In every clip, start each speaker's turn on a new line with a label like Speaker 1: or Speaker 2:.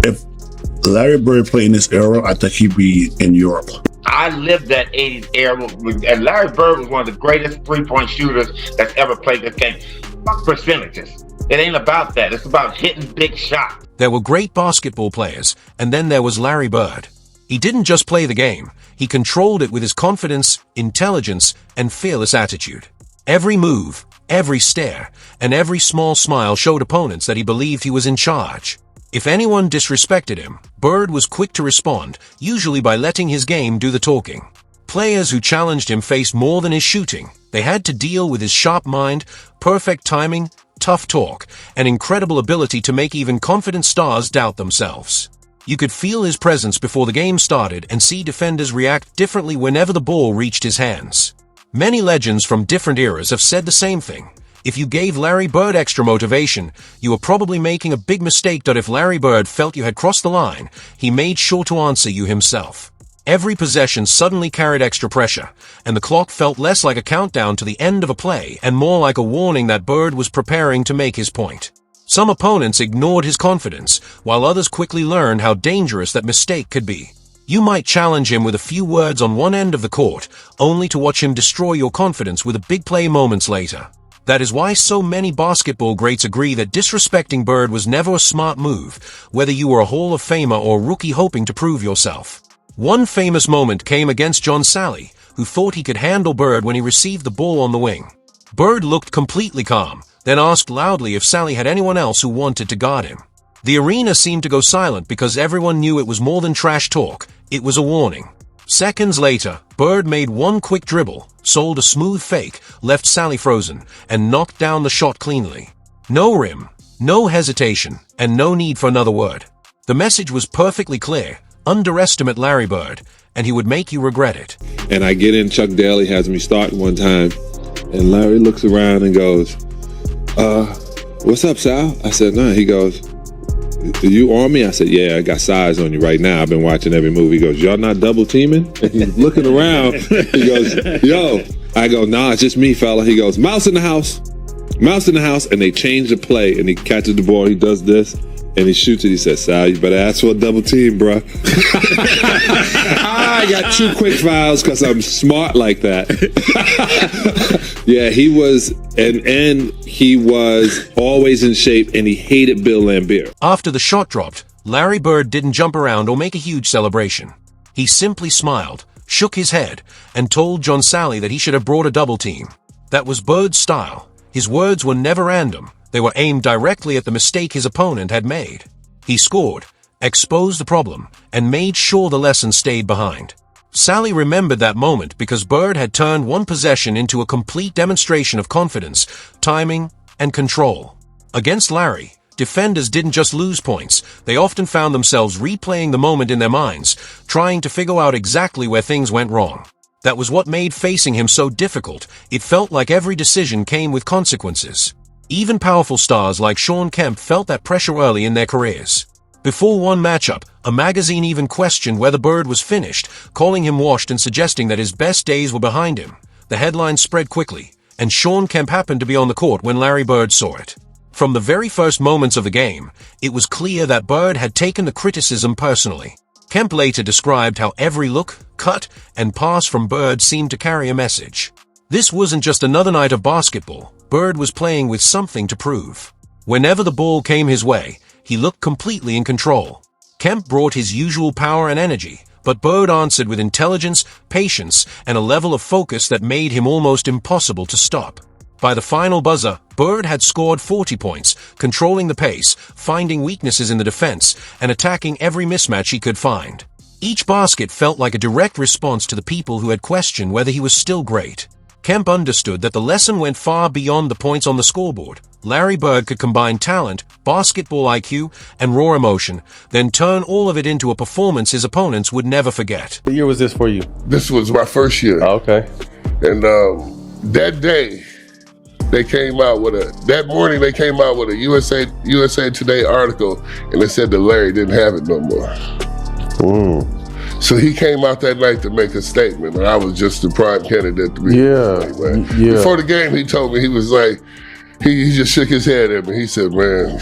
Speaker 1: If Larry Bird played in this era, I think he'd be in Europe.
Speaker 2: I lived that 80s era, and Larry Bird was one of the greatest three-point shooters that's ever played this game. Fuck percentages. It ain't about that. It's about hitting big shots.
Speaker 3: There were great basketball players, and then there was Larry Bird. He didn't just play the game. He controlled it with his confidence, intelligence, and fearless attitude. Every move, every stare, and every small smile showed opponents that he believed he was in charge. If anyone disrespected him, Bird was quick to respond, usually by letting his game do the talking. Players who challenged him faced more than his shooting. They had to deal with his sharp mind, perfect timing, tough talk, and incredible ability to make even confident stars doubt themselves. You could feel his presence before the game started and see defenders react differently whenever the ball reached his hands. Many legends from different eras have said the same thing. If you gave Larry Bird extra motivation, you were probably making a big mistake. If Larry Bird felt you had crossed the line, he made sure to answer you himself. Every possession suddenly carried extra pressure, and the clock felt less like a countdown to the end of a play and more like a warning that Bird was preparing to make his point. Some opponents ignored his confidence, while others quickly learned how dangerous that mistake could be. You might challenge him with a few words on one end of the court, only to watch him destroy your confidence with a big play moments later. That is why so many basketball greats agree that disrespecting Bird was never a smart move, whether you were a Hall of Famer or rookie hoping to prove yourself. One famous moment came against John Sally, who thought he could handle Bird when he received the ball on the wing. Bird looked completely calm, then asked loudly if Sally had anyone else who wanted to guard him. The arena seemed to go silent because everyone knew it was more than trash talk, it was a warning. Seconds later, Bird made one quick dribble, sold a smooth fake, left Sally frozen, and knocked down the shot cleanly. No rim, no hesitation, and no need for another word. The message was perfectly clear: underestimate Larry Bird, and he would make you regret it.
Speaker 4: And I get in, Chuck Daly has me starting one time, and Larry looks around and goes, what's up, Sal? I said, nah. He goes, are you on me? I said, yeah, I got size on you right now. I've been watching every movie. He goes, y'all not double teaming? And he's looking around. He goes, yo. I go, nah, it's just me, fella. He goes, mouse in the house. Mouse in the house. And they change the play, and he catches the ball. He does this, and he shoots it. He says, Sal, you better ask for a double team, bro. I got 2 quick fouls because I'm smart like that. Yeah, he was, and he was always in shape, and he hated Bill Laimbeer.
Speaker 3: After the shot dropped, Larry Bird didn't jump around or make a huge celebration. He simply smiled, shook his head, and told John Sally that he should have brought a double team. That was Bird's style. His words were never random. They were aimed directly at the mistake his opponent had made. He scored, exposed the problem, and made sure the lesson stayed behind. Sally remembered that moment because Bird had turned one possession into a complete demonstration of confidence, timing, and control. Against Larry, defenders didn't just lose points, they often found themselves replaying the moment in their minds, trying to figure out exactly where things went wrong. That was what made facing him so difficult. It felt like every decision came with consequences. Even powerful stars like Shawn Kemp felt that pressure early in their careers. Before one matchup, a magazine even questioned whether Bird was finished, calling him washed and suggesting that his best days were behind him. The headline spread quickly, and Shawn Kemp happened to be on the court when Larry Bird saw it. From the very first moments of the game, it was clear that Bird had taken the criticism personally. Kemp later described how every look, cut, and pass from Bird seemed to carry a message. This wasn't just another night of basketball. Bird was playing with something to prove. Whenever the ball came his way, he looked completely in control. Kemp brought his usual power and energy, but Bird answered with intelligence, patience, and a level of focus that made him almost impossible to stop. By the final buzzer, Bird had scored 40 points, controlling the pace, finding weaknesses in the defense, and attacking every mismatch he could find. Each basket felt like a direct response to the people who had questioned whether he was still great. Kemp understood that the lesson went far beyond the points on the scoreboard. Larry Bird could combine talent, basketball IQ, and raw emotion, then turn all of it into a performance his opponents would never forget.
Speaker 5: What year was this for you?
Speaker 6: This was my first year.
Speaker 5: Oh, okay.
Speaker 6: And that day, that morning they came out with a USA Today article, and they said that Larry didn't have it no more. So he came out that night to make a statement, and I was just the prime candidate to be.
Speaker 5: Yeah.
Speaker 6: Before the game, he told me, he was like, he just shook his head at me. He said, "Man,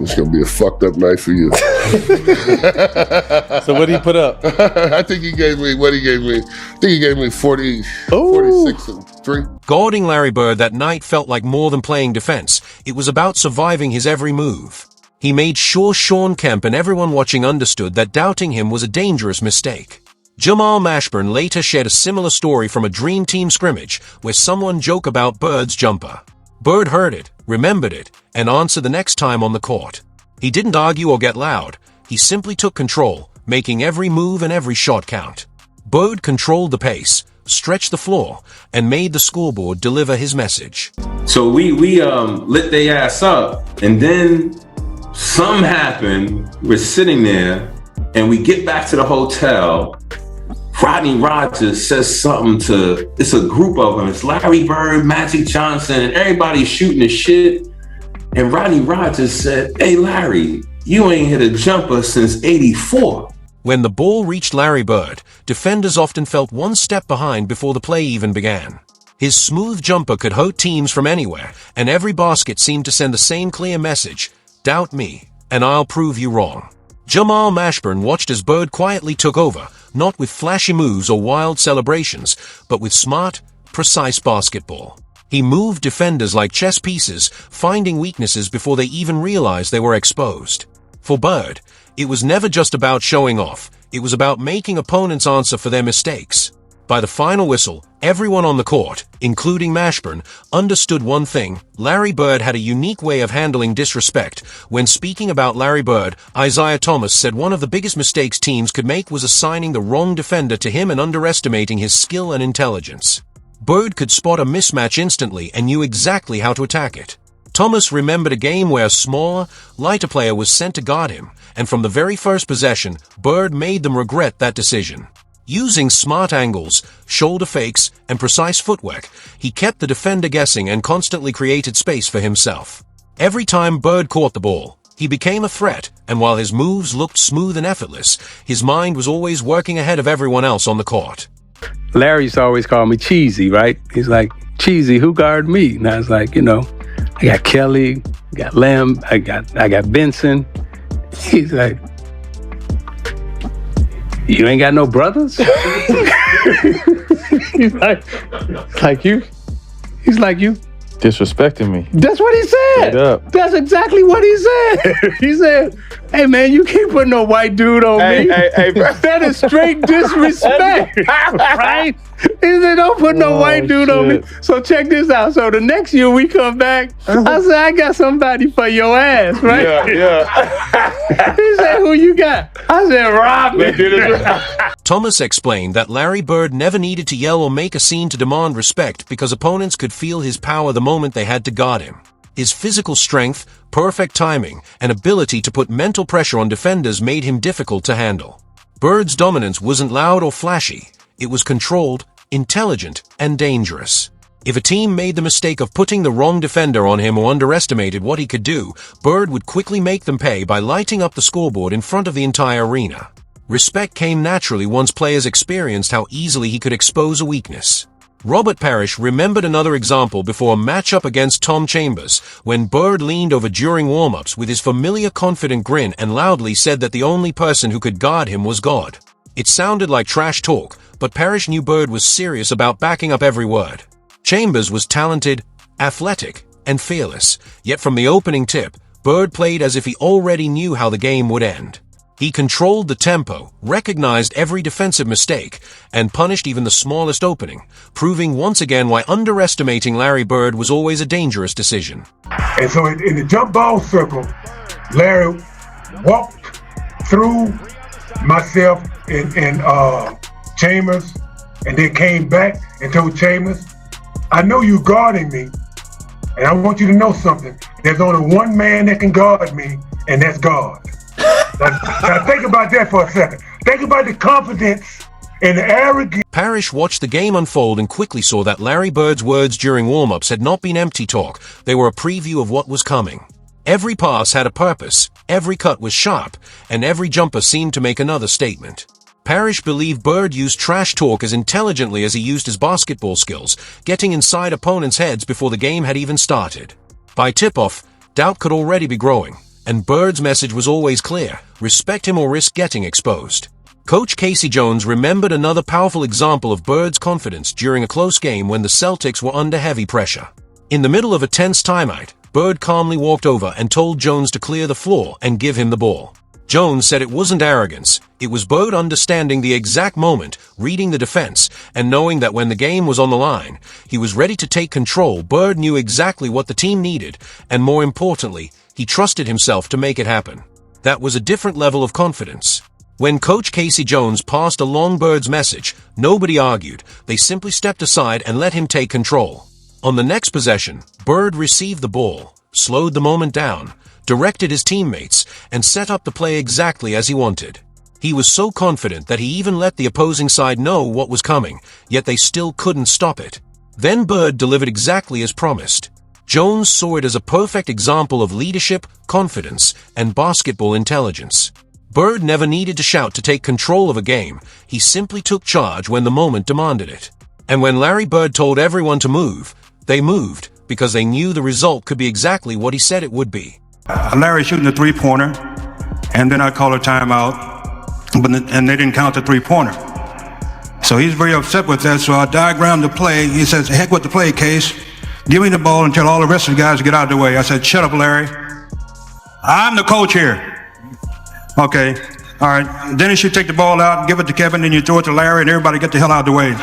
Speaker 6: it's gonna be a fucked up night for you."
Speaker 5: So what did he put up?
Speaker 6: I think he gave me what he gave me. I think he gave me 46 and 3.
Speaker 3: Guarding Larry Bird that night felt like more than playing defense. It was about surviving his every move. He made sure Sean Kemp and everyone watching understood that doubting him was a dangerous mistake. Jamal Mashburn later shared a similar story from a Dream Team scrimmage where someone joked about Bird's jumper. Bird heard it, remembered it, and answered the next time on the court. He didn't argue or get loud. He simply took control, making every move and every shot count. Bird controlled the pace, stretched the floor, and made the scoreboard deliver his message.
Speaker 7: So we lit their ass up, and then something happened. We're sitting there, and we get back to the hotel. Rodney Rogers says something to, it's a group of them. It's Larry Bird, Magic Johnson, and everybody's shooting the shit. And Rodney Rogers said, "Hey, Larry, you ain't hit a jumper since '84.
Speaker 3: When the ball reached Larry Bird, defenders often felt one step behind before the play even began. His smooth jumper could hurt teams from anywhere, and every basket seemed to send the same clear message: doubt me, and I'll prove you wrong. Jamal Mashburn watched as Bird quietly took over, not with flashy moves or wild celebrations, but with smart, precise basketball. He moved defenders like chess pieces, finding weaknesses before they even realized they were exposed. For Bird, it was never just about showing off, it was about making opponents answer for their mistakes. By the final whistle, everyone on the court, including Mashburn, understood one thing: Larry Bird had a unique way of handling disrespect. When speaking about Larry Bird, Isaiah Thomas said one of the biggest mistakes teams could make was assigning the wrong defender to him and underestimating his skill and intelligence. Bird could spot a mismatch instantly and knew exactly how to attack it. Thomas remembered a game where a smaller, lighter player was sent to guard him, and from the very first possession, Bird made them regret that decision. Using smart angles, shoulder fakes, and precise footwork, he kept the defender guessing and constantly created space for himself. Every time Bird caught the ball, he became a threat, and while his moves looked smooth and effortless, his mind was always working ahead of everyone else on the court.
Speaker 8: Larry used to always call me Cheesy, right? He's like, "Cheesy, who guard me?" And I was like, I got Kelly, I got Lem, I got Benson. He's like, "You ain't got no brothers?" He's like you. He's like you.
Speaker 5: Disrespecting me.
Speaker 8: That's what he said.
Speaker 5: Straight up.
Speaker 8: That's exactly what he said. He said, "Hey man, you can't put no white dude on me."
Speaker 5: Hey, bro.
Speaker 8: That is straight disrespect, right? He said, "Don't put no white dude on me." So check this out. So the next year we come back, I said, "I got somebody for your ass," right?
Speaker 5: Yeah.
Speaker 8: He said, "Who you got?" I said, "Rodman."
Speaker 3: Thomas explained that Larry Bird never needed to yell or make a scene to demand respect because opponents could feel his power the moment they had to guard him. His physical strength, perfect timing, and ability to put mental pressure on defenders made him difficult to handle. Bird's dominance wasn't loud or flashy. It was controlled, intelligent, and dangerous. If a team made the mistake of putting the wrong defender on him or underestimated what he could do, Bird would quickly make them pay by lighting up the scoreboard in front of the entire arena. Respect came naturally once players experienced how easily he could expose a weakness. Robert Parrish remembered another example before a matchup against Tom Chambers, when Bird leaned over during warm-ups with his familiar confident grin and loudly said that the only person who could guard him was God. It sounded like trash talk, but Parrish knew Bird was serious about backing up every word. Chambers was talented, athletic, and fearless, yet from the opening tip, Bird played as if he already knew how the game would end. He controlled the tempo, recognized every defensive mistake, and punished even the smallest opening, proving once again why underestimating Larry Bird was always a dangerous decision.
Speaker 9: And so in the jump ball circle, Larry walked through myself and Chambers, and then came back and told Chambers, "I know you guarding me, and I want you to know something. There's only one man that can guard me, and that's God." Now think about that for a second. Think about the confidence and the arrogance.
Speaker 3: Parrish watched the game unfold and quickly saw that Larry Bird's words during warm-ups had not been empty talk. They were a preview of what was coming. Every pass had a purpose, every cut was sharp, and every jumper seemed to make another statement. Parrish believed Bird used trash talk as intelligently as he used his basketball skills, getting inside opponents' heads before the game had even started. By tip-off, doubt could already be growing, and Bird's message was always clear: respect him or risk getting exposed. Coach Casey Jones remembered another powerful example of Bird's confidence during a close game when the Celtics were under heavy pressure. In the middle of a tense timeout, Bird calmly walked over and told Jones to clear the floor and give him the ball. Jones said it wasn't arrogance, it was Bird understanding the exact moment, reading the defense, and knowing that when the game was on the line, he was ready to take control. Bird knew exactly what the team needed, and more importantly, he trusted himself to make it happen. That was a different level of confidence. When Coach Casey Jones passed along Bird's message, nobody argued, they simply stepped aside and let him take control. On the next possession, Bird received the ball, slowed the moment down, directed his teammates, and set up the play exactly as he wanted. He was so confident that he even let the opposing side know what was coming, yet they still couldn't stop it. Then Bird delivered exactly as promised. Jones saw it as a perfect example of leadership, confidence, and basketball intelligence. Bird never needed to shout to take control of a game, he simply took charge when the moment demanded it. And when Larry Bird told everyone to move, they moved, because they knew the result could be exactly what he said it would be.
Speaker 10: Larry shooting a three-pointer, and then I call a timeout, and they didn't count the three-pointer. So he's very upset with that, so I diagrammed the play. He says, heck with the play, Case. Give me the ball and tell all the rest of the guys to get out of the way. I said, shut up, Larry. I'm the coach here. Okay, all right. Dennis, you take the ball out, give it to Kevin, then you throw it to Larry, and everybody get the hell out of the way.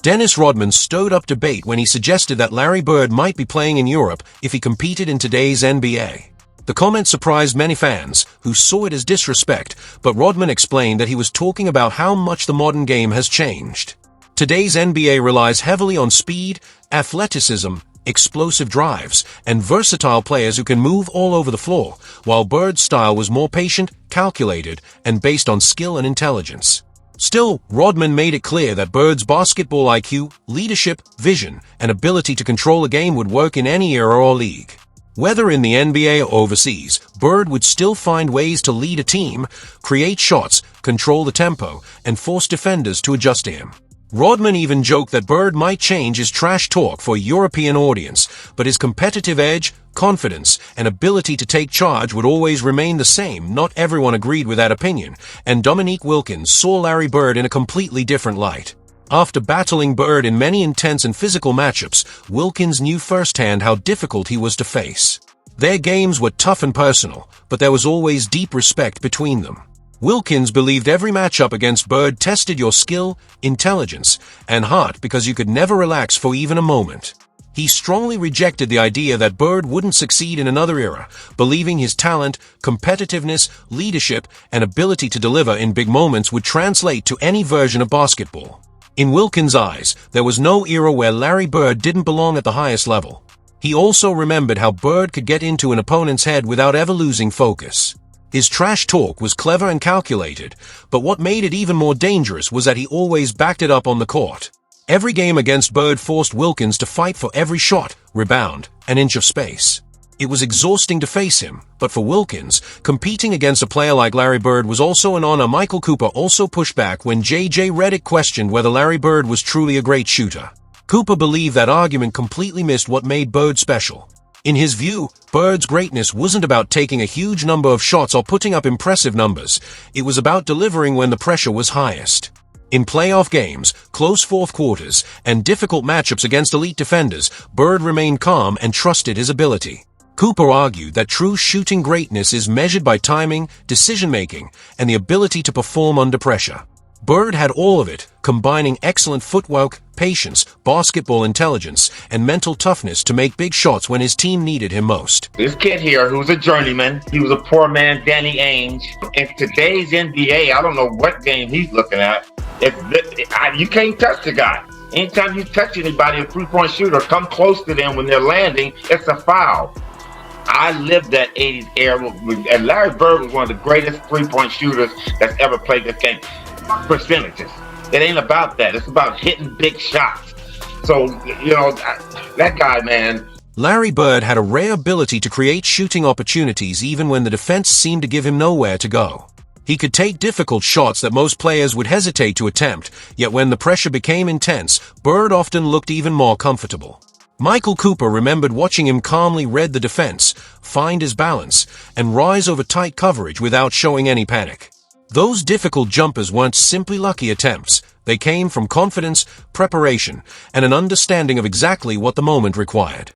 Speaker 3: Dennis Rodman stirred up debate when he suggested that Larry Bird might be playing in Europe if he competed in today's NBA. The comment surprised many fans, who saw it as disrespect, but Rodman explained that he was talking about how much the modern game has changed. Today's NBA relies heavily on speed, athleticism, explosive drives, and versatile players who can move all over the floor, while Bird's style was more patient, calculated, and based on skill and intelligence. Still, Rodman made it clear that Bird's basketball IQ, leadership, vision, and ability to control a game would work in any era or league. Whether in the NBA or overseas, Bird would still find ways to lead a team, create shots, control the tempo, and force defenders to adjust to him. Rodman even joked that Bird might change his trash talk for a European audience, but his competitive edge, confidence, and ability to take charge would always remain the same. Not everyone agreed with that opinion, and Dominique Wilkins saw Larry Bird in a completely different light. After battling Bird in many intense and physical matchups, Wilkins knew firsthand how difficult he was to face. Their games were tough and personal, but there was always deep respect between them. Wilkins believed every matchup against Bird tested your skill, intelligence, and heart because you could never relax for even a moment. He strongly rejected the idea that Bird wouldn't succeed in another era, believing his talent, competitiveness, leadership, and ability to deliver in big moments would translate to any version of basketball. In Wilkins' eyes, there was no era where Larry Bird didn't belong at the highest level. He also remembered how Bird could get into an opponent's head without ever losing focus. His trash talk was clever and calculated, but what made it even more dangerous was that he always backed it up on the court. Every game against Bird forced Wilkins to fight for every shot, rebound, and inch of space. It was exhausting to face him, but for Wilkins, competing against a player like Larry Bird was also an honor. Michael Cooper also pushed back when J.J. Redick questioned whether Larry Bird was truly a great shooter. Cooper believed that argument completely missed what made Bird special. In his view, Bird's greatness wasn't about taking a huge number of shots or putting up impressive numbers. It was about delivering when the pressure was highest. In playoff games, close fourth quarters, and difficult matchups against elite defenders, Bird remained calm and trusted his ability. Cooper argued that true shooting greatness is measured by timing, decision-making, and the ability to perform under pressure. Bird had all of it, combining excellent footwork, patience, basketball intelligence, and mental toughness to make big shots when his team needed him most.
Speaker 2: This kid here, who's a journeyman, he was a poor man, Danny Ainge. In today's NBA, I don't know what game he's looking at. You can't touch the guy. Anytime you touch anybody, a three-point shooter, come close to them when they're landing, it's a foul. I lived that 80s era, and Larry Bird was one of the greatest three-point shooters that's ever played this game. Percentages. It ain't about that. It's about hitting big shots. So, that guy, man.
Speaker 3: Larry Bird had a rare ability to create shooting opportunities even when the defense seemed to give him nowhere to go. He could take difficult shots that most players would hesitate to attempt, yet when the pressure became intense, Bird often looked even more comfortable. Michael Cooper remembered watching him calmly read the defense, find his balance, and rise over tight coverage without showing any panic. Those difficult jumpers weren't simply lucky attempts. They came from confidence, preparation, and an understanding of exactly what the moment required.